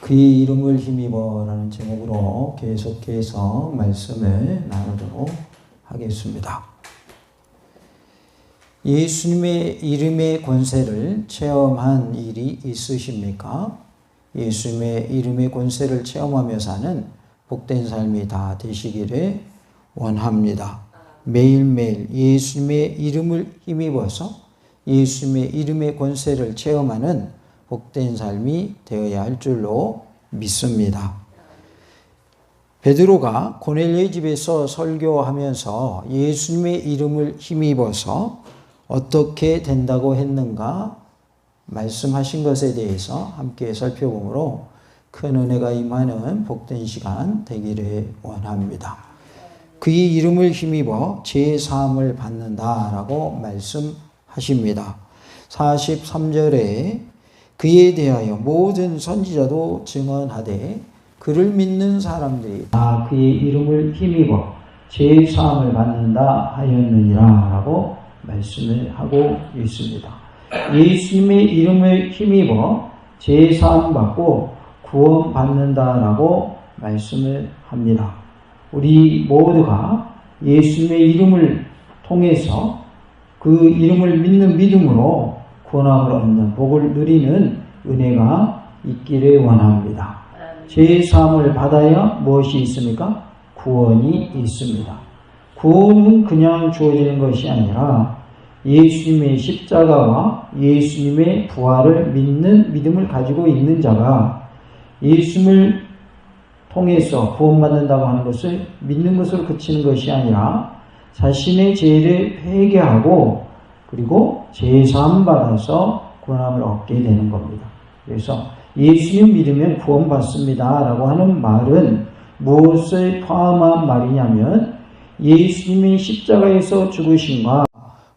그의 이름을 힘입어라는 제목으로 계속해서 말씀을 나누도록 하겠습니다. 예수님의 이름의 권세를 체험한 일이 있으십니까? 예수님의 이름의 권세를 체험하며 사는 복된 삶이 다 되시기를 원합니다. 매일매일 예수님의 이름을 힘입어서 예수님의 이름의 권세를 체험하는 복된 삶이 되어야 할 줄로 믿습니다. 베드로가 고넬료의 집에서 설교하면서 예수님의 이름을 힘입어서 어떻게 된다고 했는가 말씀하신 것에 대해서 함께 살펴보므로 큰 은혜가 임하는 복된 시간 되기를 원합니다. 그의 이름을 힘입어 제사함을 받는다라고 말씀하십니다. 43절에 그에 대하여 모든 선지자도 증언하되 그를 믿는 사람들이 다 그의 이름을 힘입어 제사함을 받는다 하였느니라 라고 말씀을 하고 있습니다. 예수님의 이름을 힘입어 제사함 받고 구원 받는다라고 말씀을 합니다. 우리 모두가 예수님의 이름을 통해서 그 이름을 믿는 믿음으로 구원함을 얻는 복을 누리는 은혜가 있기를 원합니다. 제사함을 받아야 무엇이 있습니까? 구원이 있습니다. 구원은 그냥 주어지는 것이 아니라 예수님의 십자가와 예수님의 부활을 믿는 믿음을 가지고 있는 자가 예수님을 통해서 구원받는다고 하는 것을 믿는 것으로 그치는 것이 아니라 자신의 죄를 회개하고 그리고 제사함 받아서 구원함을 얻게 되는 겁니다. 그래서 예수님 믿으면 구원받습니다 라고 하는 말은 무엇을 포함한 말이냐면 예수님이 십자가에서 죽으심과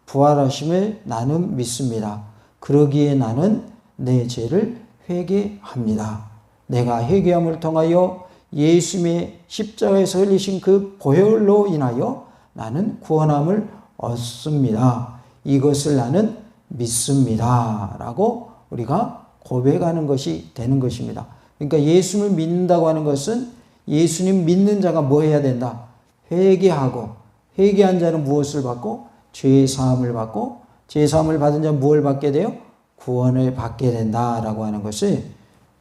부활하심을 나는 믿습니다. 그러기에 나는 내 죄를 회개합니다. 내가 회개함을 통하여 예수님의 십자가에서 흘리신 그 보혈로 인하여 나는 구원함을 얻습니다. 이것을 나는 믿습니다 라고 우리가 고백하는 것이 되는 것입니다. 그러니까 예수님을 믿는다고 하는 것은 예수님 믿는 자가 뭐 해야 된다? 회개하고, 회개한 자는 무엇을 받고? 죄사함을 받고, 죄사함을 받은 자는 무엇을 받게 돼요? 구원을 받게 된다라고 하는 것을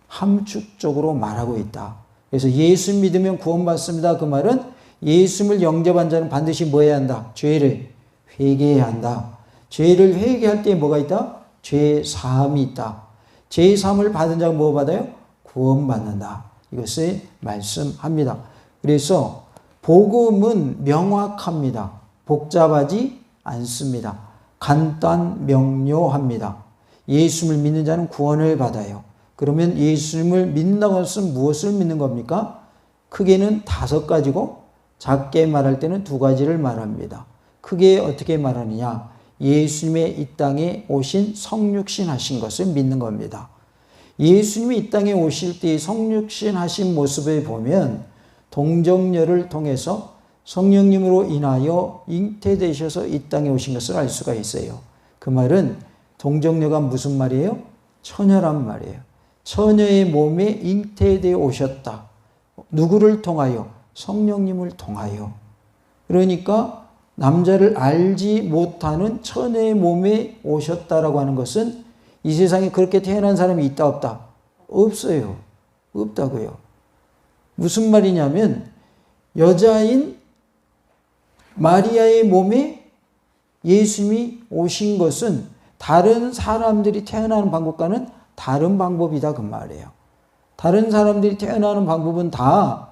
함축적으로 말하고 있다. 그래서 예수 믿으면 구원받습니다. 그 말은 예수님을 영접한 자는 반드시 뭐 해야 한다? 죄를 회개해야 한다. 죄를 회개할 때 뭐가 있다? 죄사함이 있다. 죄사함을 받은 자가 뭐 받아요? 구원받는다. 이것을 말씀합니다. 그래서 복음은 명확합니다. 복잡하지 않습니다. 간단 명료합니다. 예수님을 믿는 자는 구원을 받아요. 그러면 예수님을 믿는다고 해서 무엇을 믿는 겁니까? 크게는 5가지고 작게 말할 때는 2가지를 말합니다. 크게 어떻게 말하느냐? 예수님의 이 땅에 오신 성육신 하신 것을 믿는 겁니다. 예수님이 이 땅에 오실 때 성육신 하신 모습을 보면 동정녀를 통해서 성령님으로 인하여 잉태되셔서 이 땅에 오신 것을 알 수가 있어요. 그 말은 동정녀가 무슨 말이에요? 처녀란 말이에요. 처녀의 몸에 잉태되어 오셨다. 누구를 통하여? 성령님을 통하여. 그러니까 남자를 알지 못하는 처녀의 몸에 오셨다라고 하는 것은 이 세상에 그렇게 태어난 사람이 있다 없다? 없어요. 없다고요. 무슨 말이냐면 여자인 마리아의 몸에 예수님이 오신 것은 다른 사람들이 태어나는 방법과는 다른 방법이다 그 말이에요. 다른 사람들이 태어나는 방법은 다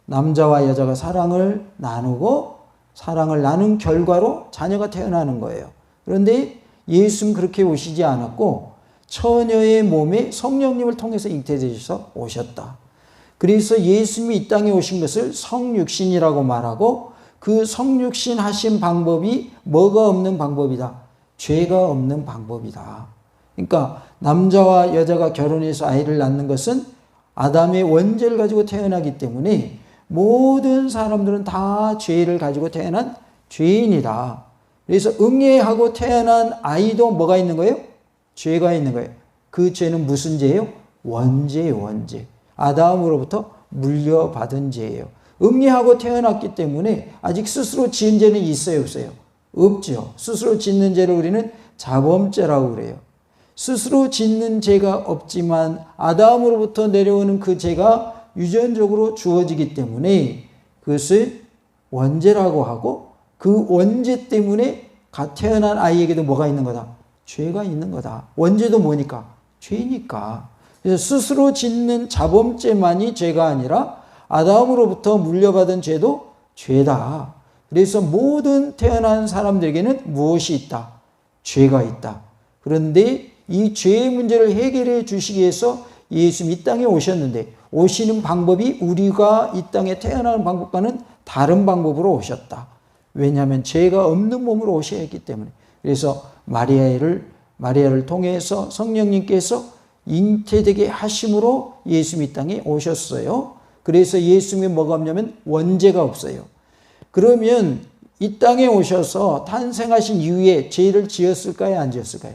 남자와 여자가 사랑을 나누고 사랑을 나눈 결과로 자녀가 태어나는 거예요. 그런데 예수는 그렇게 오시지 않았고 처녀의 몸에 성령님을 통해서 잉태되셔서 오셨다. 그래서 예수님이 이 땅에 오신 것을 성육신이라고 말하고 그 성육신 하신 방법이 뭐가 없는 방법이다? 죄가 없는 방법이다. 그러니까 남자와 여자가 결혼해서 아이를 낳는 것은 아담의 원죄를 가지고 태어나기 때문에 모든 사람들은 다 죄를 가지고 태어난 죄인이다. 그래서 응애하고 태어난 아이도 뭐가 있는 거예요? 죄가 있는 거예요. 그 죄는 무슨 죄예요? 원죄예요, 원죄. 아담으로부터 물려받은 죄예요. 음리하고 태어났기 때문에 아직 스스로 지은 죄는 있어요, 없어요? 없죠. 스스로 짓는 죄를 우리는 자범죄라고 그래요. 스스로 짓는 죄가 없지만 아담으로부터 내려오는 그 죄가 유전적으로 주어지기 때문에 그것을 원죄라고 하고, 그 원죄 때문에 태어난 아이에게도 뭐가 있는 거다? 죄가 있는 거다. 원죄도 뭐니까? 죄니까. 그래서 스스로 짓는 자범죄만이 죄가 아니라 아담으로부터 물려받은 죄도 죄다. 그래서 모든 태어난 사람들에게는 무엇이 있다? 죄가 있다. 그런데 이 죄의 문제를 해결해 주시기 위해서 예수님이 이 땅에 오셨는데, 오시는 방법이 우리가 이 땅에 태어나는 방법과는 다른 방법으로 오셨다. 왜냐하면 죄가 없는 몸으로 오셔야 했기 때문에. 그래서 마리아를 통해서 성령님께서 잉태되게 하심으로 예수님이 이 땅에 오셨어요. 그래서 예수님이 뭐가 없냐면 원죄가 없어요. 그러면 이 땅에 오셔서 탄생하신 이후에 죄를 지었을까요? 안 지었을까요?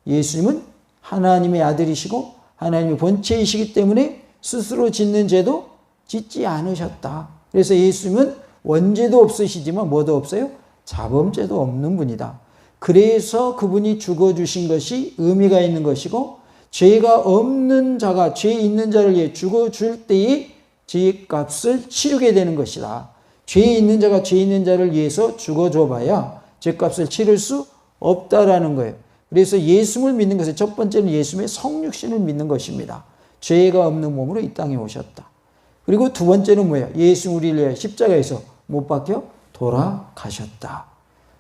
예수님은 하나님의 아들이시고 하나님의 본체이시기 때문에 스스로 짓는 죄도 짓지 않으셨다. 그래서 예수님은 원죄도 없으시지만 뭐도 없어요? 자범죄도 없는 분이다. 그래서 그분이 죽어주신 것이 의미가 있는 것이고, 죄가 없는 자가 죄 있는 자를 위해 죽어줄 때에 죄값을 치르게 되는 것이다. 죄 있는 자가 죄 있는 자를 위해서 죽어줘봐야 죄값을 치를 수 없다라는 거예요. 그래서 예수를 믿는 것의 첫 번째는 예수님의 성육신을 믿는 것입니다. 죄가 없는 몸으로 이 땅에 오셨다. 그리고 두 번째는 뭐예요? 예수 우리를 위해 십자가에서 못 박혀 돌아가셨다.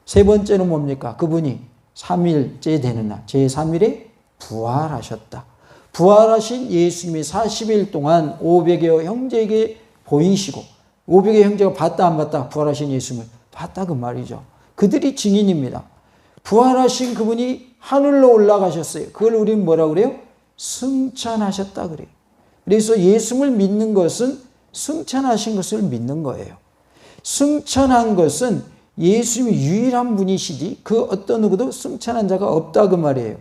세 번째는 뭡니까? 그분이 3일째 되는 날, 제3일에 부활하셨다. 부활하신 예수님이 40일 동안 500여 형제에게 보이시고, 500여 형제가 봤다 안 봤다? 부활하신 예수님을 봤다 그 말이죠. 그들이 증인입니다. 부활하신 그분이 하늘로 올라가셨어요. 그걸 우리는 뭐라고 그래요? 승천하셨다 그래요. 그래서 예수를 믿는 것은 승천하신 것을 믿는 거예요. 승천한 것은 예수님이 유일한 분이시지 그 어떤 누구도 승천한 자가 없다 그 말이에요.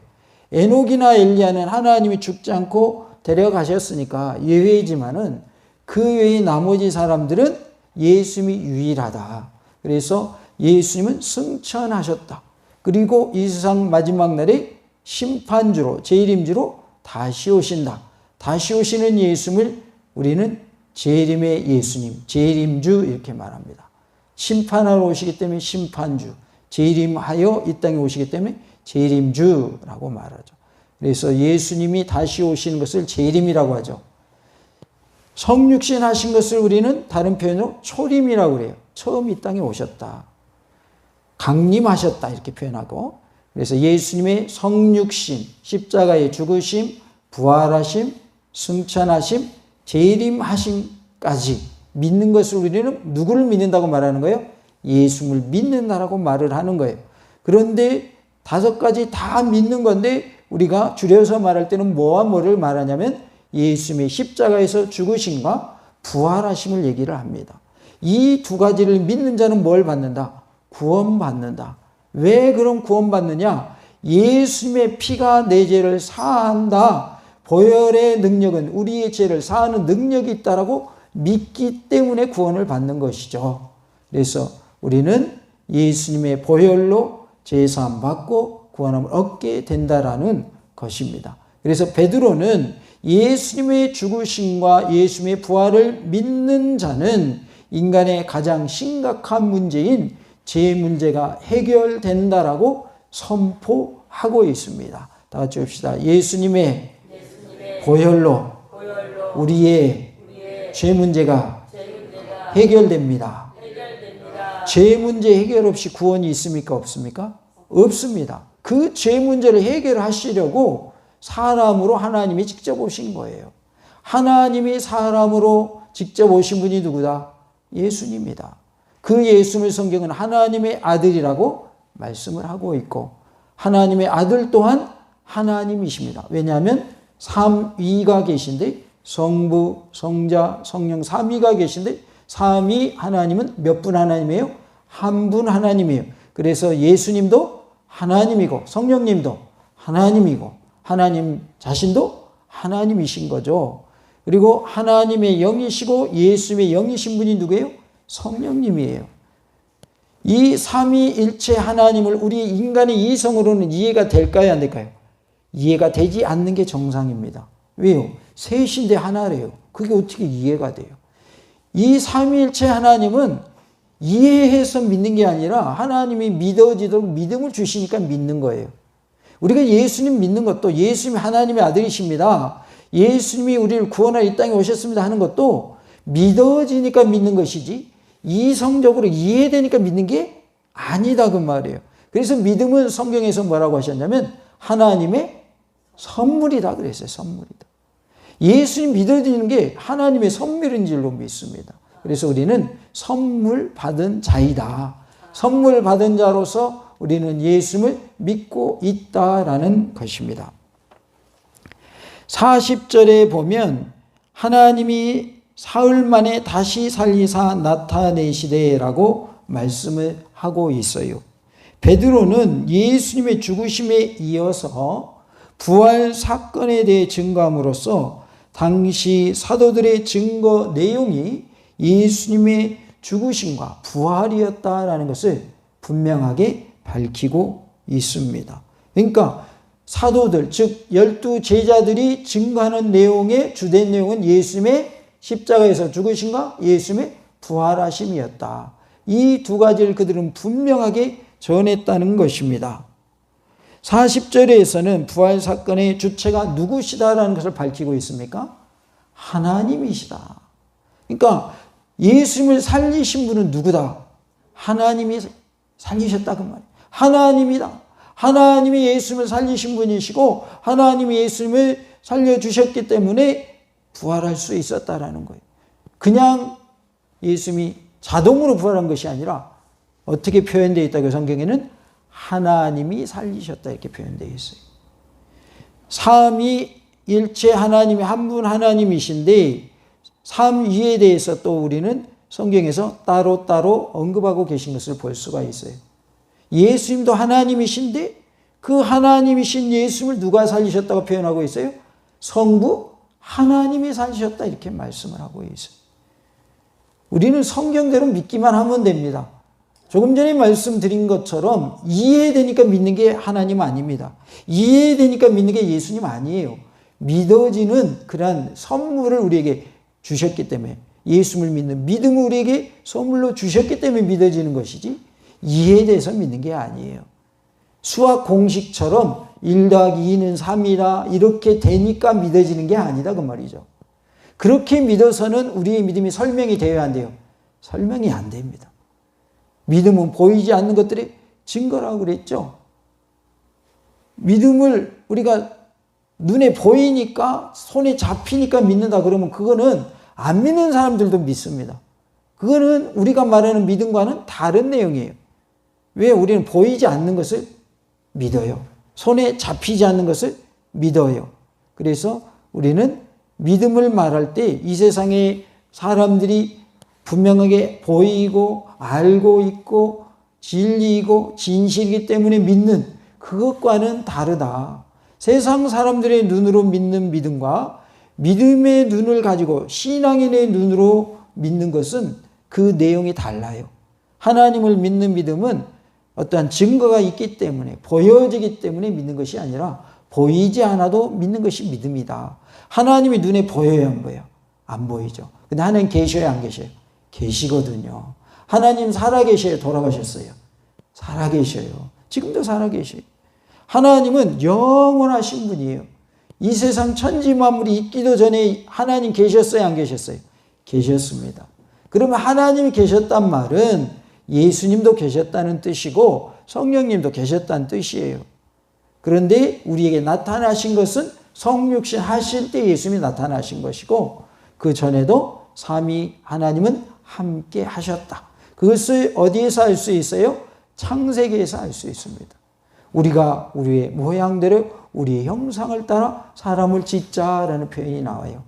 에녹이나 엘리야는 하나님이 죽지 않고 데려가셨으니까 예외이지만은 그 외의 나머지 사람들은 예수님이 유일하다. 그래서 예수님은 승천하셨다. 그리고 이 세상 마지막 날에 심판주로, 재림주로 다시 오신다. 다시 오시는 예수님을 우리는 재림의 예수님, 재림주 이렇게 말합니다. 심판하러 오시기 때문에 심판주, 재림하여 이 땅에 오시기 때문에 재림주라고 말하죠. 그래서 예수님이 다시 오시는 것을 재림이라고 하죠. 성육신 하신 것을 우리는 다른 표현으로 초림이라고 그래요. 처음 이 땅에 오셨다. 강림하셨다 이렇게 표현하고, 그래서 예수님의 성육신, 십자가의 죽으심, 부활하심, 승천하심, 재림하심까지 믿는 것을 우리는 누구를 믿는다고 말하는 거예요? 예수를 믿는다라고 말을 하는 거예요. 그런데 5가지 다 믿는 건데 우리가 줄여서 말할 때는 뭐와 뭐를 말하냐면 예수님의 십자가에서 죽으심과 부활하심을 얘기를 합니다. 이 2가지를 믿는 자는 뭘 받는다? 구원받는다. 왜 그럼 구원받느냐? 예수님의 피가 내 죄를 사한다. 보혈의 능력은 우리의 죄를 사하는 능력이 있다라고 믿기 때문에 구원을 받는 것이죠. 그래서 우리는 예수님의 보혈로 죄사함 받고 구원함을 얻게 된다라는 것입니다. 그래서 베드로는 예수님의 죽으심과 예수님의 부활을 믿는 자는 인간의 가장 심각한 문제인 죄 문제가 해결된다라고 선포하고 있습니다. 다 같이 봅시다. 예수님의 보혈로 우리의 죄 문제가 해결됩니다. 죄 문제 해결 없이 구원이 있습니까? 없습니까? 없습니다. 그 죄 문제를 해결하시려고 사람으로 하나님이 직접 오신 거예요. 하나님이 사람으로 직접 오신 분이 누구다? 예수님이다. 그 예수님을 성경은 하나님의 아들이라고 말씀을 하고 있고, 하나님의 아들 또한 하나님이십니다. 왜냐하면 삼위가 계신데, 성부, 성자, 성령 삼위가 계신데, 삼위 하나님은 몇 분 하나님이에요? 한 분 하나님이에요. 그래서 예수님도 하나님이고 성령님도 하나님이고 하나님 자신도 하나님이신 거죠. 그리고 하나님의 영이시고 예수님의 영이신 분이 누구예요? 성령님이에요. 이 삼위일체 하나님을 우리 인간의 이성으로는 이해가 될까요? 안 될까요? 이해가 되지 않는 게 정상입니다. 왜요? 셋인데 하나래요. 그게 어떻게 이해가 돼요? 이 삼위일체 하나님은 이해해서 믿는 게 아니라 하나님이 믿어지도록 믿음을 주시니까 믿는 거예요. 우리가 예수님 믿는 것도 예수님이 하나님의 아들이십니다. 예수님이 우리를 구원하러 이 땅에 오셨습니다 하는 것도 믿어지니까 믿는 것이지 이성적으로 이해되니까 믿는 게 아니다 그 말이에요. 그래서 믿음은 성경에서 뭐라고 하셨냐면 하나님의 선물이다 그랬어요. 선물이다. 예수님 믿어지는 게 하나님의 선물인 줄로 믿습니다. 그래서 우리는 선물 받은 자이다. 선물 받은 자로서 우리는 예수님을 믿고 있다라는 것입니다. 40절에 보면 하나님이 사흘 만에 다시 살리사 나타내시되라고 말씀을 하고 있어요. 베드로는 예수님의 죽으심에 이어서 부활 사건에 대해 증거함으로써 당시 사도들의 증거 내용이 예수님의 죽으심과 부활이었다라는 것을 분명하게 밝히고 있습니다. 그러니까 사도들, 즉 12제자들이 증거하는 내용의 주된 내용은 예수님의 십자가에서 죽으심과 예수님의 부활하심이었다. 이 두 가지를 그들은 분명하게 전했다는 것입니다. 40절에서는 부활 사건의 주체가 누구시다라는 것을 밝히고 있습니까? 하나님이시다. 그러니까 예수님을 살리신 분은 누구다? 하나님이 살리셨다 그 말이에요. 하나님이다. 하나님이 예수님을 살리신 분이시고 하나님이 예수님을 살려주셨기 때문에 부활할 수 있었다라는 거예요. 그냥 예수님이 자동으로 부활한 것이 아니라 어떻게 표현되어 있다고 성경에는 하나님이 살리셨다 이렇게 표현되어 있어요. 삼위일체 하나님이 한 분 하나님이신데 삼위에 대해서 또 우리는 성경에서 따로따로 언급하고 계신 것을 볼 수가 있어요. 예수님도 하나님이신데 그 하나님이신 예수님을 누가 살리셨다고 표현하고 있어요? 성부 하나님이 살리셨다 이렇게 말씀을 하고 있어요. 우리는 성경대로 믿기만 하면 됩니다. 조금 전에 말씀드린 것처럼 이해되니까 믿는 게 하나님 아닙니다. 이해되니까 믿는 게 예수님 아니에요. 믿어지는 그러한 선물을 우리에게 주셨기 때문에 예수님을 믿는 믿음을 우리에게 선물로 주셨기 때문에 믿어지는 것이지 이해돼서 믿는 게 아니에요. 수학 공식처럼 1 더하기 2는 3이다 이렇게 되니까 믿어지는 게 아니다 그 말이죠. 그렇게 믿어서는 우리의 믿음이 설명이 되어야 한대요. 설명이 안 됩니다. 믿음은 보이지 않는 것들의 증거라고 그랬죠. 믿음을 우리가 눈에 보이니까 손에 잡히니까 믿는다 그러면 그거는 안 믿는 사람들도 믿습니다. 그거는 우리가 말하는 믿음과는 다른 내용이에요. 왜 우리는 보이지 않는 것을 믿어요. 손에 잡히지 않는 것을 믿어요. 그래서 우리는 믿음을 말할 때 이 세상의 사람들이 분명하게 보이고 알고 있고 진리이고 진실이기 때문에 믿는 그것과는 다르다. 세상 사람들의 눈으로 믿는 믿음과 믿음의 눈을 가지고 신앙인의 눈으로 믿는 것은 그 내용이 달라요. 하나님을 믿는 믿음은 어떠한 증거가 있기 때문에 보여지기 때문에 믿는 것이 아니라 보이지 않아도 믿는 것이 믿음이다. 하나님이 눈에 보여야 한 거예요. 안 보이죠. 근데 하나님 계셔요, 안 계셔요? 계시거든요. 하나님 살아계셔요, 돌아가셨어요? 살아계셔요. 지금도 살아계셔요. 하나님은 영원하신 분이에요. 이 세상 천지 만물이 있기도 전에 하나님 계셨어요, 안 계셨어요? 계셨습니다. 그러면 하나님이 계셨단 말은 예수님도 계셨다는 뜻이고 성령님도 계셨다는 뜻이에요. 그런데 우리에게 나타나신 것은 성육신 하실 때 예수님이 나타나신 것이고 그 전에도 삼위 하나님은 함께 하셨다. 그것을 어디에서 알 수 있어요? 창세기에서 알 수 있습니다. 우리가 우리의 모양대로 우리의 형상을 따라 사람을 짓자라는 표현이 나와요.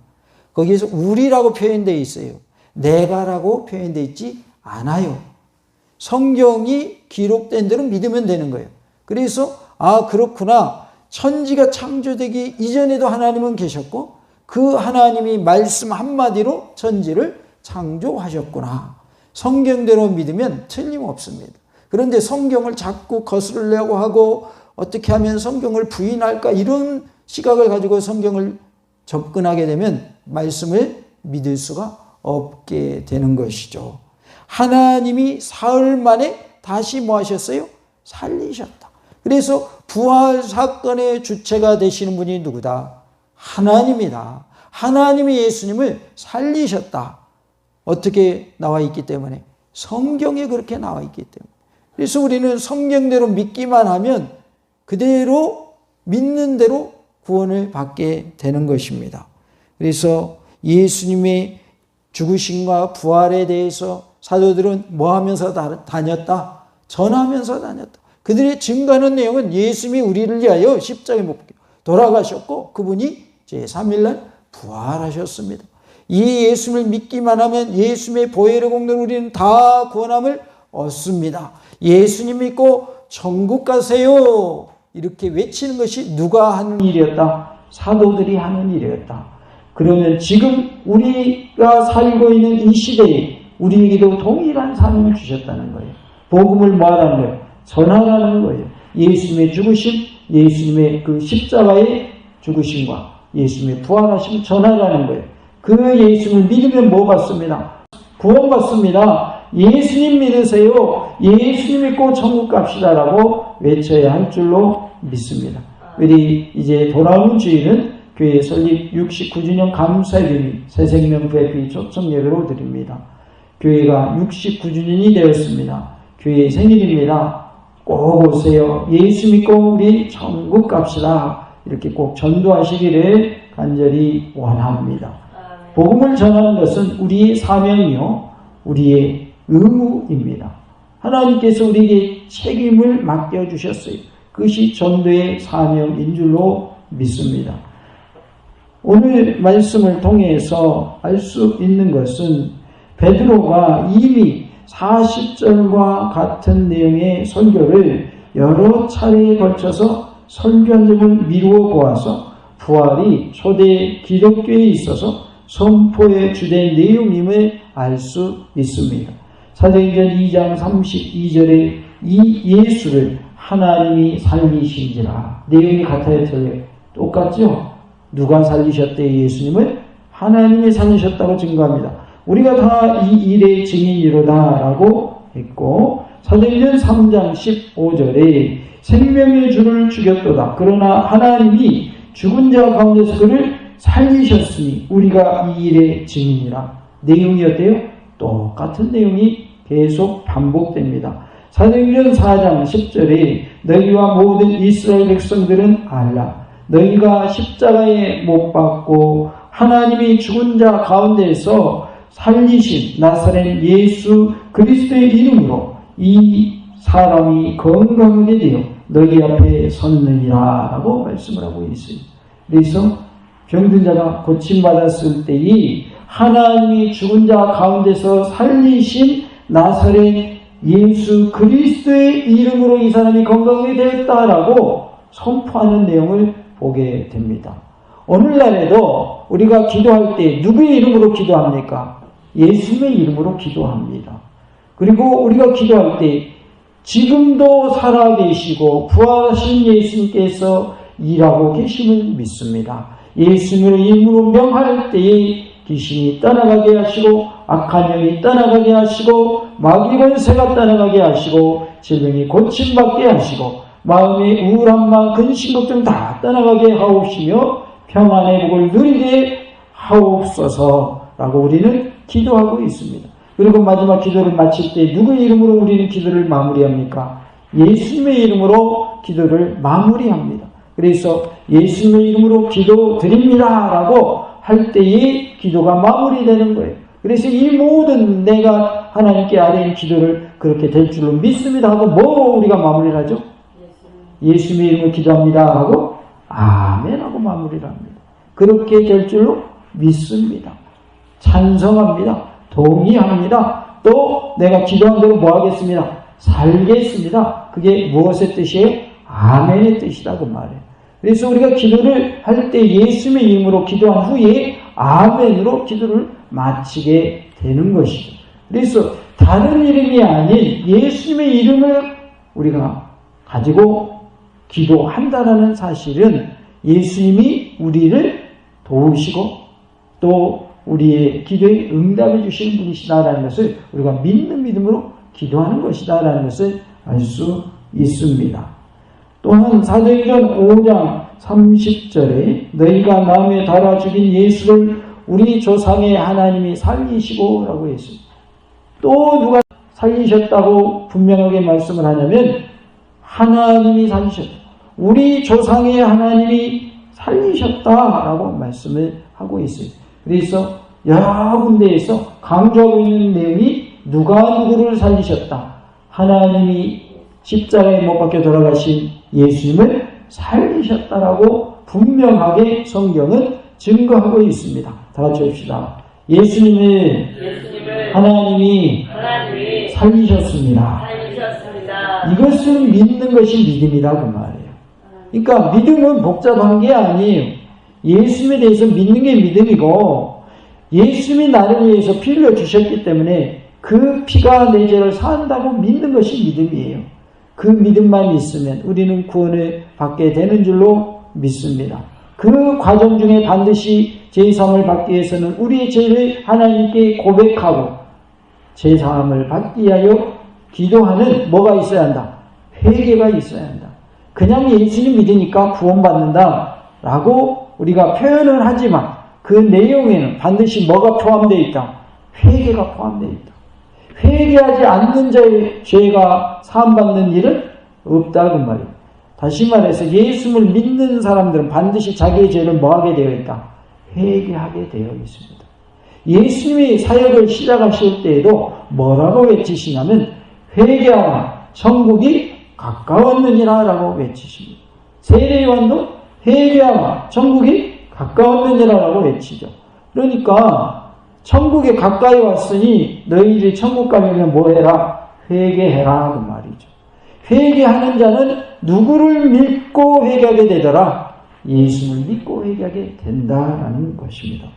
거기에서 우리라고 표현되어 있어요. 내가라고 표현되어 있지 않아요. 성경이 기록된 대로 믿으면 되는 거예요. 그래서 아 그렇구나. 천지가 창조되기 이전에도 하나님은 계셨고 그 하나님이 말씀 한마디로 천지를 창조하셨구나. 성경대로 믿으면 틀림없습니다. 그런데 성경을 자꾸 거스르려고 하고 어떻게 하면 성경을 부인할까 이런 시각을 가지고 성경을 접근하게 되면 말씀을 믿을 수가 없게 되는 것이죠. 하나님이 사흘 만에 다시 뭐 하셨어요? 살리셨다. 그래서 부활 사건의 주체가 되시는 분이 누구다? 하나님이다. 하나님이 예수님을 살리셨다. 어떻게 나와 있기 때문에? 성경에 그렇게 나와 있기 때문에. 그래서 우리는 성경대로 믿기만 하면 그대로 믿는 대로 구원을 받게 되는 것입니다. 그래서 예수님의 죽으심과 부활에 대해서 사도들은 뭐 하면서 다녔다? 전하면서 다녔다. 그들의 증거하는 내용은 예수님이 우리를 위하여 십자가에 못 박혀 돌아가셨고 그분이 제3일날 부활하셨습니다. 이 예수님을 믿기만 하면 예수님의 보혈의 공로로 우리는 다 구원함을 얻습니다. 예수님 믿고 천국 가세요. 이렇게 외치는 것이 누가 하는 일이었다? 사도들이 하는 일이었다. 그러면 지금 우리가 살고 있는 이 시대에 우리에게도 동일한 사명을 주셨다는 거예요. 복음을 말하는 거예요. 전하라는 거예요. 예수님의 죽으심, 예수님의 그 십자가의 죽으심과 예수님의 부활하심을 전하라는 거예요. 그 예수님을 믿으면 뭐 받습니다? 구원 받습니다. 예수님 믿으세요. 예수님 믿고 천국 갑시다라고 외쳐야 할 줄로 믿습니다. 우리 이제 돌아오는 주일은 교회 설립 69주년 감사예배 새생명회비 초청 예배로 드립니다. 교회가 69주년이 되었습니다. 교회의 생일입니다. 꼭 오세요. 예수 믿고 우리 천국 갑시다. 이렇게 꼭 전도하시기를 간절히 원합니다. 복음을 전하는 것은 우리의 사명이요, 우리의 의무입니다. 하나님께서 우리에게 책임을 맡겨주셨어요. 그것이 전도의 사명인 줄로 믿습니다. 오늘 말씀을 통해서 알 수 있는 것은 베드로가 이미 40절과 같은 내용의 설교를 여러 차례에 걸쳐서 설교한 점을 미루어 보아서 부활이 초대 기독교에 있어서 선포의 주된 내용임을 알 수 있습니다. 사도행전 2장 32절에 이 예수를 하나님이 살리신지라. 내용이 같아요, 틀려요? 똑같죠? 누가 살리셨대요? 예수님을? 하나님이 살리셨다고 증거합니다. 우리가 다 이 일의 증인이로다 라고 했고, 사도행전 3장 15절에 생명의 주를 죽였도다. 그러나 하나님이 죽은 자 가운데서 그를 살리셨으니 우리가 이 일의 증인이라. 내용이 어때요? 똑같은 내용이 계속 반복됩니다. 사도행전 4장 10절에 너희와 모든 이스라엘 백성들은 알라. 너희가 십자가에 못 박고 하나님이 죽은 자 가운데에서 살리신 나사렛 예수 그리스도의 이름으로 이 사람이 건강하게 되어 너희 앞에 섰느니라 라고 말씀을 하고 있습니다. 그래서 병든 자가 고침받았을 때이 하나님이 죽은 자 가운데서 살리신 나사렛 예수 그리스도의 이름으로 이 사람이 건강하게 되었다라고 선포하는 내용을 보게 됩니다. 오늘날에도 우리가 기도할 때 누구의 이름으로 기도합니까? 예수님의 이름으로 기도합니다. 그리고 우리가 기도할 때 지금도 살아계시고 부활하신 예수님께서 일하고 계심을 믿습니다. 예수님의 이름으로 명할 때에 귀신이 떠나가게 하시고 악한 영이 떠나가게 하시고 마귀 권세가 떠나가게 하시고 질병이 고침받게 하시고 마음의 우울함과 근심 걱정 다 떠나가게 하옵시며 평안의 복을 누리게 하옵소서라고 우리는 기도하고 있습니다. 그리고 마지막 기도를 마칠 때 누구의 이름으로 우리는 기도를 마무리합니까? 예수님의 이름으로 기도를 마무리합니다. 그래서 예수님의 이름으로 기도드립니다 라고 할 때의 기도가 마무리되는 거예요. 그래서 이 모든 내가 하나님께 아뢰는 기도를 그렇게 될 줄로 믿습니다 하고 뭐로 우리가 마무리를 하죠? 예수님의 이름으로 기도합니다 하고 아멘 하고 마무리를 합니다. 그렇게 될 줄로 믿습니다. 찬성합니다. 동의합니다. 또 내가 기도한 대로 뭐 하겠습니다? 살겠습니다. 그게 무엇의 뜻이에요? 아멘의 뜻이다 그 말이에요. 그래서 우리가 기도를 할 때 예수님의 이름으로 기도한 후에 아멘으로 기도를 마치게 되는 것이죠. 그래서 다른 이름이 아닌 예수님의 이름을 우리가 가지고 기도한다라는 사실은 예수님이 우리를 도우시고 또 우리의 기도에 응답해 주시는 분이시다라는 것을 우리가 믿는 믿음으로 기도하는 것이다라는 것을 알 수 있습니다. 또한 사도행전 5장 30절에 너희가 마음에 달아 죽인 예수를 우리 조상의 하나님이 살리시고 라고 했습니다. 또 누가 살리셨다고 분명하게 말씀을 하냐면 하나님이 살리셨다. 우리 조상의 하나님이 살리셨다라고 말씀을 하고 있어요. 그래서 여러 군데에서 강조하고 있는 내용이 누가 누구를 살리셨다. 하나님이 십자가에 못 박혀 돌아가신 예수님을 살리셨다라고 분명하게 성경은 증거하고 있습니다. 다 같이 합시다. 예수님을 하나님이 살리셨습니다. 이것은 믿는 것이 믿음이다 그 말이에요. 그러니까 믿음은 복잡한 게 아니에요. 예수님에 대해서 믿는 게 믿음이고 예수님이 나를 위해서 피를 흘려 주셨기 때문에 그 피가 내 죄를 사한다고 믿는 것이 믿음이에요. 그 믿음만 있으면 우리는 구원을 받게 되는 줄로 믿습니다. 그 과정 중에 반드시 죄사함을 받기 위해서는 우리의 죄를 하나님께 고백하고 죄사함을 받기 위하여 기도하는 뭐가 있어야 한다? 회개가 있어야 한다. 그냥 예수님 믿으니까 구원받는다 라고 우리가 표현을 하지만 그 내용에는 반드시 뭐가 포함되어 있다? 회개가 포함되어 있다. 회개하지 않는 자의 죄가 사함받는 일은 없다 그 말이에요. 다시 말해서 예수님을 믿는 사람들은 반드시 자기의 죄를 뭐하게 되어 있다? 회개하게 되어 있습니다. 예수님이 사역을 시작하실 때에도 뭐라고 외치시냐면 회개하라 천국이 가까웠느니라 라고 외치십니다. 세례요한도 회개하라 천국이 가까웠느니라 라고 외치죠. 그러니까 천국에 가까이 왔으니 너희들이 천국 가려면 뭐해라? 회개해라 그 말이죠. 회개하는 자는 누구를 믿고 회개하게 되더라? 예수를 믿고 회개하게 된다라는 것입니다.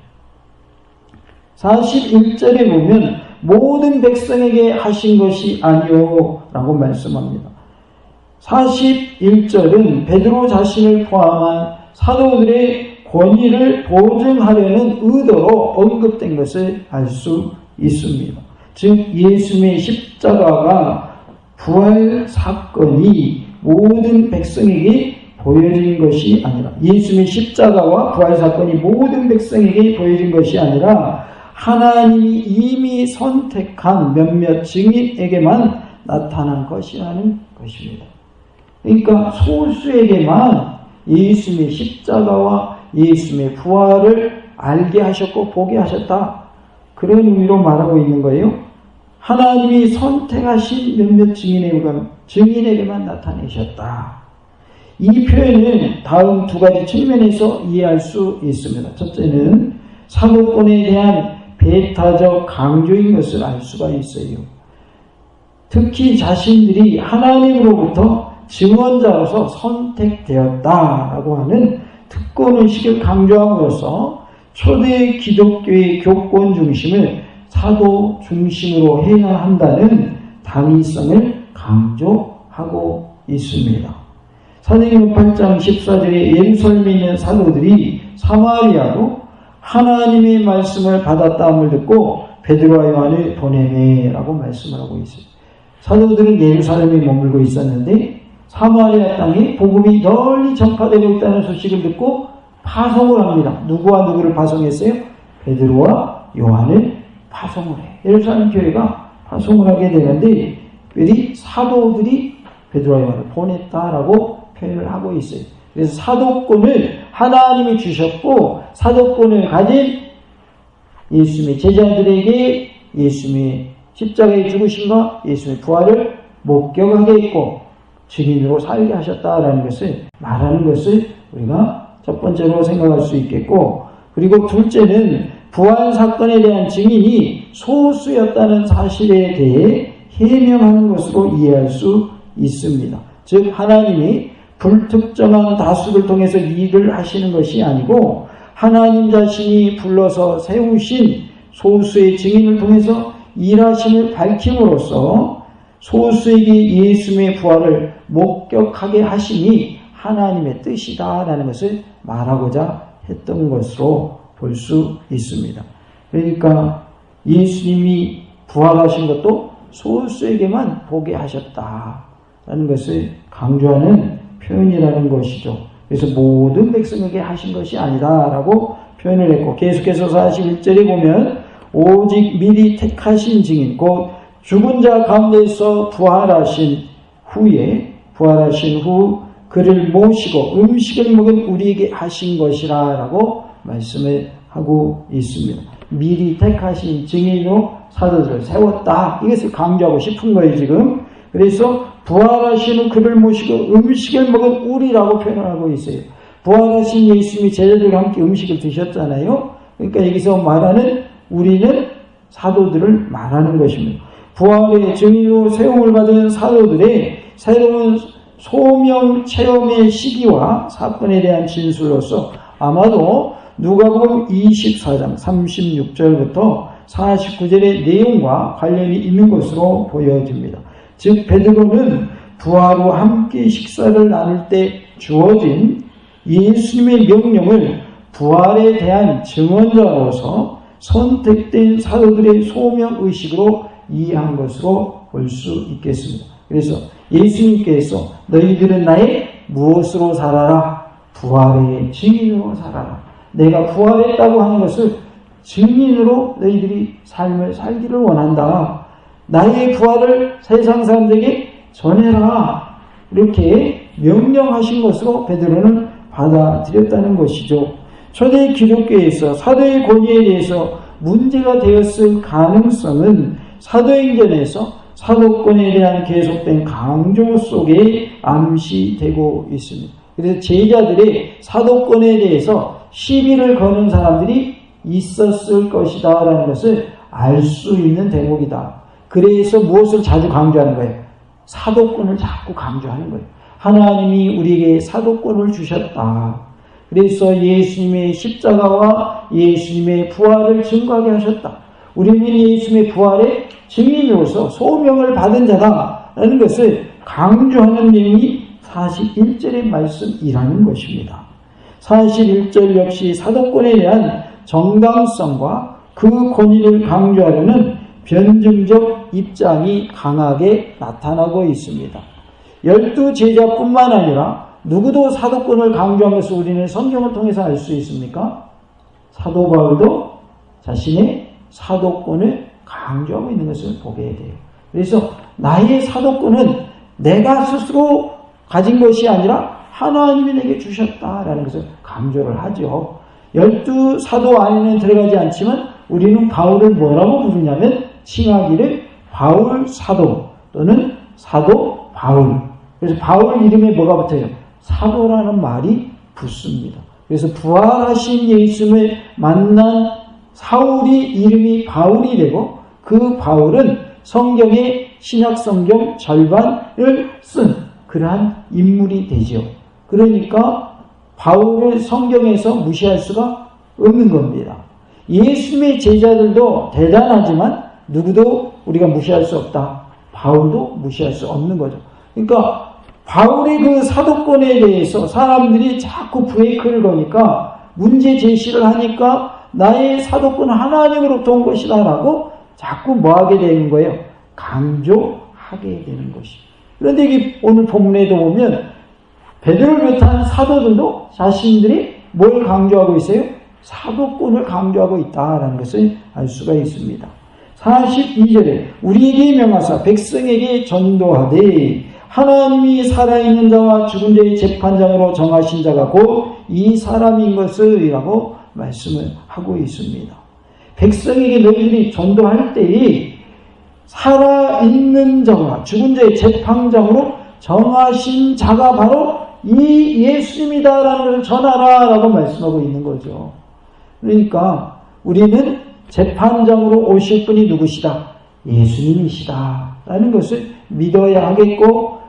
41절에 보면 모든 백성에게 하신 것이 아니요 라고 말씀합니다. 41절은 베드로 자신을 포함한 사도들의 권위를 보증하려는 의도로 언급된 것을 알 수 있습니다. 즉 예수님의 십자가가 부활 사건이 모든 백성에게 보여진 것이 아니라 예수님의 십자가와 부활 사건이 모든 백성에게 보여진 것이 아니라 하나님이 이미 선택한 몇몇 증인에게만 나타난 것이라는 것입니다. 그러니까 소수에게만 예수님의 십자가와 예수님의 부활을 알게 하셨고 보게 하셨다. 그런 의미로 말하고 있는 거예요. 하나님이 선택하신 몇몇 증인에게만 나타내셨다. 이 표현은 다음 두 가지 측면에서 이해할 수 있습니다. 첫째는 사도권에 대한 배타적 강조인 것을 알 수가 있어요. 특히 자신들이 하나님으로부터 증언자로서 선택되었다라고 하는 특권의식을 강조함으로써 초대 기독교의 교권 중심을 사도 중심으로 해야 한다는 당위성을 강조하고 있습니다. 사도행전 8장 14절에 예루살렘에 있는 사도들이 사마리아로 하나님의 말씀을 받았다함을 듣고 베드로와 요한을 보내매라고 말씀을 하고 있어요. 사도들은 예루살렘에 머물고 있었는데 사마리아 땅에 복음이 널리 전파되고 있다는 소식을 듣고 파송을 합니다. 누구와 누구를 파송했어요? 베드로와 요한을 파송을 해. 예루살렘 교회가 파송을 하게 되는데 이 사도들이 베드로와 요한을 보냈다라고 표현을 하고 있어요. 그래서 사도권을 하나님이 주셨고 사도권을 가진 예수님의 제자들에게 예수님의 십자가의 죽으심과 예수님의 부활을 목격하게 했고 증인으로 살게 하셨다라는 것을 말하는 것을 우리가 첫 번째로 생각할 수 있겠고, 그리고 둘째는 부활 사건에 대한 증인이 소수였다는 사실에 대해 해명하는 것으로 이해할 수 있습니다. 즉 하나님이 불특정한 다수를 통해서 일을 하시는 것이 아니고 하나님 자신이 불러서 세우신 소수의 증인을 통해서 일하심을 밝힘으로써 소수에게 예수님의 부활을 목격하게 하심이 하나님의 뜻이다라는 것을 말하고자 했던 것으로 볼 수 있습니다. 그러니까 예수님이 부활하신 것도 소수에게만 보게 하셨다라는 것을 강조하는 표현이라는 것이죠. 그래서 모든 백성에게 하신 것이 아니다라고 표현을 했고, 계속해서 41절에 보면 오직 미리 택하신 증인 곧 죽은 자 가운데서 부활하신 후 그를 모시고 음식을 먹은 우리에게 하신 것이라 라고 말씀을 하고 있습니다. 미리 택하신 증인으로 사도들을 세웠다. 이것을 강조하고 싶은 거예요, 지금. 그래서 부활하신 후 그를 모시고 음식을 먹은 우리라고 표현을 하고 있어요. 부활하신 예수님이 제자들과 함께 음식을 드셨잖아요. 그러니까 여기서 말하는 우리는 사도들을 말하는 것입니다. 부활의 증인으로 세움을 받은 사도들의 새로운 소명 체험의 시기와 사건에 대한 진술로서 아마도 누가복음 24장 36절부터 49절의 내용과 관련이 있는 것으로 보여집니다. 즉 베드로는 부활 후 함께 식사를 나눌 때 주어진 예수님의 명령을 부활에 대한 증언자로서 선택된 사도들의 소명의식으로 이해한 것으로 볼 수 있겠습니다. 그래서 예수님께서 너희들은 나의 무엇으로 살아라? 부활의 증인으로 살아라. 내가 부활했다고 하는 것을 증인으로 너희들이 삶을 살기를 원한다. 나의 부활을 세상 사람들에게 전해라. 이렇게 명령하신 것으로 베드로는 받아들였다는 것이죠. 초대 기독교에서 사도의 권위에 대해서 문제가 되었을 가능성은 사도행전에서 사도권에 대한 계속된 강조 속에 암시되고 있습니다. 그래서 제자들의 사도권에 대해서 시비를 거는 사람들이 있었을 것이다 라는 것을 알 수 있는 대목이다. 그래서 무엇을 자주 강조하는 거예요? 사도권을 자꾸 강조하는 거예요. 하나님이 우리에게 사도권을 주셨다. 그래서 예수님의 십자가와 예수님의 부활을 증거하게 하셨다. 우리는 예수님의 부활의 증인으로서 소명을 받은 자다라는 것을 강조하는 내용이 41절의 말씀이라는 것입니다. 41절 역시 사도권에 대한 정당성과 그 권위를 강조하려는 변증적 입장이 강하게 나타나고 있습니다. 12 제자뿐만 아니라 누구도 사도권을 강조한 것을 우리는 성경을 통해서 알 수 있습니까? 사도 바울도 자신의 사도권을 강조하고 있는 것을 보게 돼요. 그래서 나의 사도권은 내가 스스로 가진 것이 아니라 하나님이 내게 주셨다라는 것을 강조를 하죠. 12 사도 안에는 들어가지 않지만 우리는 바울을 뭐라고 부르냐면 칭하기를 바울 사도 또는 사도 바울. 그래서 바울 이름에 뭐가 붙어요? 사도라는 말이 붙습니다. 그래서 부활하신 예수님을 만난 사울이 이름이 바울이 되고 그 바울은 성경의 신약 성경 절반을 쓴 그러한 인물이 되죠. 그러니까 바울을 성경에서 무시할 수가 없는 겁니다. 예수님의 제자들도 대단하지만 누구도 우리가 무시할 수 없다. 바울도 무시할 수 없는 거죠. 그러니까 바울의 그 사도권에 대해서 사람들이 자꾸 브레이크를 거니까 문제 제시를 하니까 나의 사도권은 하나님으로부터 온 것이다 라고 자꾸 뭐하게 되는 거예요? 강조하게 되는 것입니다. 그런데 이게 오늘 본문에도 보면 베드로를 비롯한 사도들도 자신들이 뭘 강조하고 있어요? 사도권을 강조하고 있다라는 것을 알 수가 있습니다. 42절에 우리에게 명하사 백성에게 전도하되 하나님이 살아있는 자와 죽은 자의 재판장으로 정하신 자가 곧 이 사람인 것을 이라고 말씀을 하고 있습니다. 백성에게 너희들이 전도할 때에 살아있는 자와 죽은 자의 재판장으로 정하신 자가 바로 이 예수님이다라는 것을 전하라 라고 말씀하고 있는 거죠. 그러니까 우리는 재판장으로 오실 분이 누구시다? 예수님이시다 라는 것을 믿어야 하겠고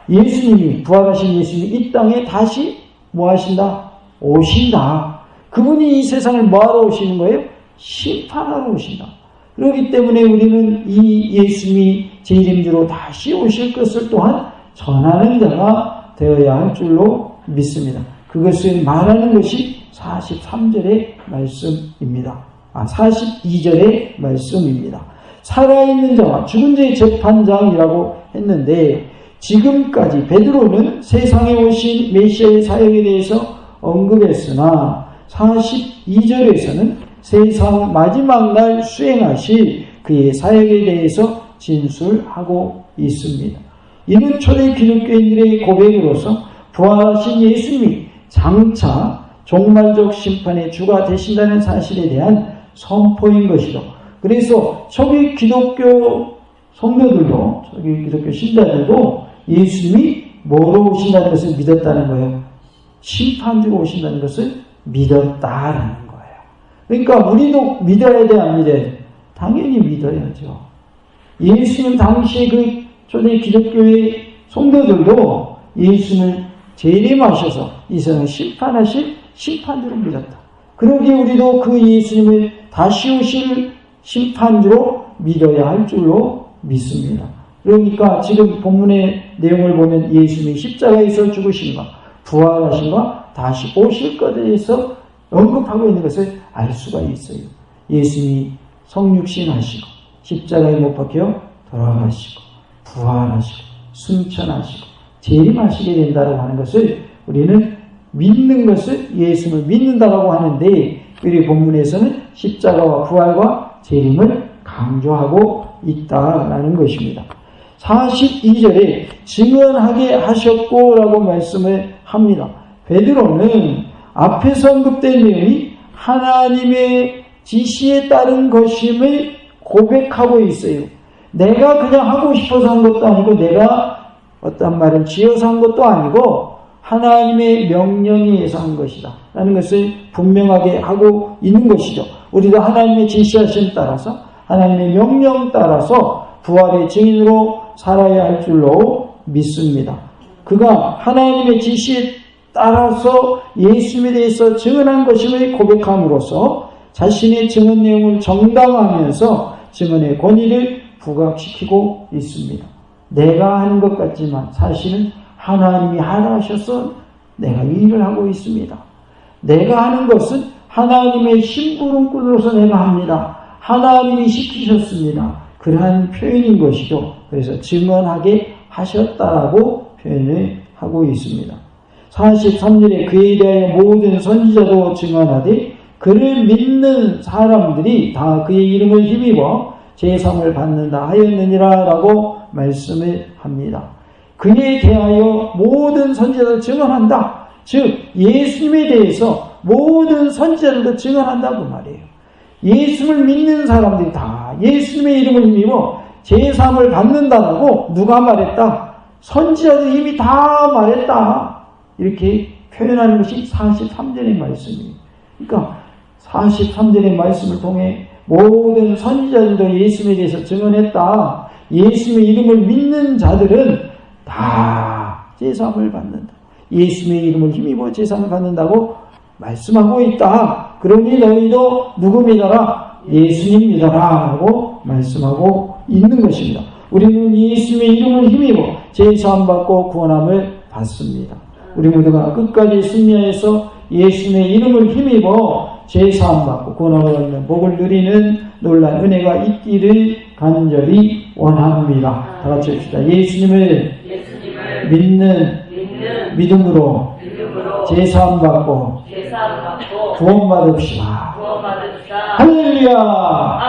예수님이, 부활하신 예수님이 이 땅에 다시 뭐 하신다? 오신다. 그분이 이 세상을 뭐하러 오시는 거예요? 심판하러 오신다. 그렇기 때문에 우리는 이 예수님이 제 이름으로 다시 오실 것을 또한 전하는 자가 되어야 할 줄로 믿습니다. 그것을 말하는 것이 43절의 말씀입니다. 42절의 말씀입니다. 살아있는 자와 죽은 자의 재판장이라고 했는데, 지금까지 베드로는 세상에 오신 메시아의 사역에 대해서 언급했으나 42절에서는 세상 마지막 날 수행하실 그의 사역에 대해서 진술하고 있습니다. 이는 초대 기독교인들의 고백으로서 부활하신 예수님이 장차 종말적 심판의 주가 되신다는 사실에 대한 선포인 것이죠. 그래서 초기 기독교 성도들도, 초기 기독교 신자들도 예수님이 뭐로 오신다는 것을 믿었다는 거예요. 심판주로 오신다는 것을 믿었다라는 거예요. 그러니까 우리도 믿어야 돼, 안 믿어야 돼? 당연히 믿어야죠. 예수님 당시에 그 초대 기독교의 성도들도 예수님을 재림하셔서 이 세상을 심판하실 심판주로 믿었다. 그러기에 우리도 그 예수님을 다시 오실 심판주로 믿어야 할 줄로 믿습니다. 그러니까 지금 본문의 내용을 보면 예수님이 십자가에서 죽으신가, 부활하신가, 다시 오실 것에 대해서 언급하고 있는 것을 알 수가 있어요. 예수님이 성육신하시고 십자가에 못 박혀 돌아가시고 부활하시고 승천하시고 재림하시게 된다고 하는 것을 우리는 믿는 것을 예수님을 믿는다라고 하는데, 우리 본문에서는 십자가와 부활과 재림을 강조하고 있다라는 것입니다. 42절에 증언하게 하셨고 라고 말씀을 합니다. 베드로는 앞에서 언급된 내용이 하나님의 지시에 따른 것임을 고백하고 있어요. 내가 그냥 하고 싶어서 한 것도 아니고, 내가 어떤 말을 지어서 한 것도 아니고, 하나님의 명령에 의해서 한 것이다 라는 것을 분명하게 하고 있는 것이죠. 우리도 하나님의 지시하심에 따라서, 하나님의 명령 따라서 부활의 증인으로 살아야 할 줄로 믿습니다. 그가 하나님의 지시에 따라서 예수님에 대해서 증언한 것임을 고백함으로써 자신의 증언 내용을 정당화하면서 증언의 권위를 부각시키고 있습니다. 내가 하는 것 같지만 사실은 하나님이 하라 하셔서 내가 이 일을 하고 있습니다. 내가 하는 것은 하나님의 심부름꾼으로서 내가 합니다. 하나님이 시키셨습니다. 그러한 표현인 것이죠. 그래서 증언하게 하셨다라고 표현을 하고 있습니다. 43절에 그에 대하여 모든 선지자도 증언하되 그를 믿는 사람들이 다 그의 이름을 힘입어 제사함을 받는다 하였느니라 라고 말씀을 합니다. 그에 대하여 모든 선지자도 증언한다. 즉 예수님에 대해서 모든 선지자들도 증언한다 그 말이에요. 예수님을 믿는 사람들이 다 예수님의 이름을 힘입어 제사함을 받는다라고 누가 말했다? 선지자들이 이미 다 말했다. 이렇게 표현하는 것이 43절의 말씀입니다. 그러니까 43절의 말씀을 통해 모든 선지자들도 예수님에 대해서 증언했다. 예수님의 이름을 믿는 자들은 다 제사함을 받는다. 예수님의 이름을 힘입어 제사함을 받는다고 말씀하고 있다. 그러니 너희도 누구 믿어라? 예수님 믿어라 라고 말씀하고 있는 것입니다. 우리는 예수님의 이름을 힘입어 제사함 받고 구원함을 받습니다. 우리 모두가 끝까지 승리하여서 예수님의 이름을 힘입어 제사함 받고 구원함을 받는 복을 누리는 놀라운 은혜가 있기를 간절히 원합니다. 다 같이 합시다. 예수님을 믿는 믿음으로 제사함 받고 구원받읍시다. 할렐루야.